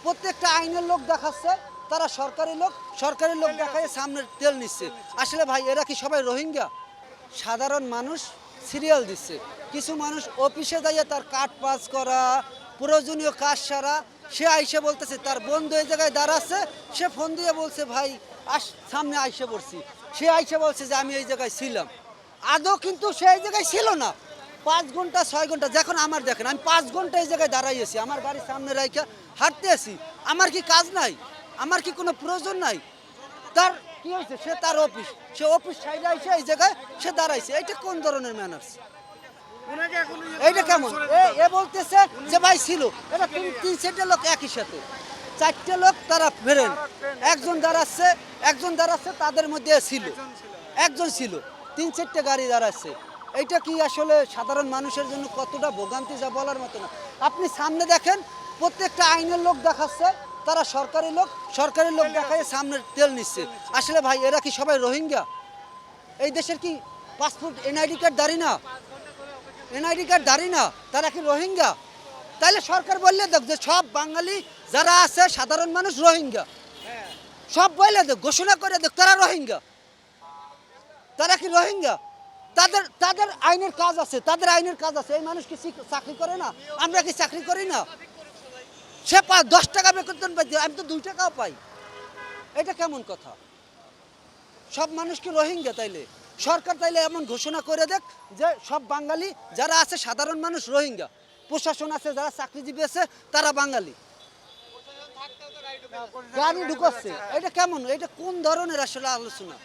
প্রত্যেকটা আইনের লোক দেখাচ্ছে তারা সরকারি লোক দেখায় সামনে তেল নিচ্ছে। আসলে ভাই এরা কি সবাই রোহিঙ্গা? সাধারণ মানুষ সিরিয়াল দিচ্ছে, কিছু মানুষ অফিসে যাইয়ে তার কার্ড পাস করা প্রয়োজনীয় কাজ সারা, সে আইসে বলতেছে তার বন্ধু এই জায়গায় দাঁড়াচ্ছে, সে ফোন দিয়ে বলছে ভাই সামনে আইসে পড়ছি, সে আইসে বলছে যে আমি এই জায়গায় ছিলাম, আদৌ কিন্তু সে এই জায়গায় ছিল না। 5 ঘন্টা 6 ঘন্টা যখন আমার দেখেন আমি 5 ঘন্টা এই জায়গায় দাঁড়াইয়েছি, আমার গাড়ির সামনে রাইখা হাঁটতে আছি, আমার কি কাজ নাই? আমার কি কোনো প্রয়োজন নাই? তার কি হয়েছে? সে তার অফিস সাইডে এসে এই জায়গায় সে দাঁড়াইছে, এটা কোন ধরনের ম্যানার্স? এইটা কেমন? এ বলতেছে যে ভাই ছিল, এটা তিন চারটে লোক একই সাথে, 4টে লোক তারা বেরেন, একজন দাঁড়াচ্ছে তাদের মধ্যে একজন ছিল, 3-4টে গাড়ি দাঁড়াচ্ছে। এইটা কি আসলে সাধারণ মানুষের জন্য কতটা ভোগান্তি যা বলার মতো না। আপনি সামনে দেখেন প্রত্যেকটা আইনের লোক দেখাচ্ছে তারা সরকারি লোক দেখায় সামনে তেল নিচ্ছে। আসলে ভাই এরা কি সবাই রোহিঙ্গা? এই দেশের কি পাসপোর্ট এনআইডি কার্ড দাঁড়ি না, তারা কি রোহিঙ্গা? তাইলে সরকার বললে দেখ যে সব বাঙালি যারা আছে সাধারণ মানুষ রোহিঙ্গা, সব বললে দেখ, ঘোষণা করে দেখ তারা রোহিঙ্গা। তারা কি রোহিঙ্গা? তাদের আইনের কাজ আছে, এই মানুষ কি চাকরি করে না? আমরা কি চাকরি করি না? সে 10 টাকা বেতন পাই, আমি তো 2 টাকাও পাই। এটা কেমন কথা? সব মানুষ কি রোহিঙ্গা? তাইলে সরকার তাইলে এমন ঘোষণা করে দেখ যে সব বাঙালি যারা আছে সাধারণ মানুষ রোহিঙ্গা, প্রশাসন আছে যারা চাকরিজীবী আছে তারা বাঙালি, গাড়ি ঢুকাচ্ছে। এটা কেমন? এটা কোন ধরনের আসলে আলোচনা?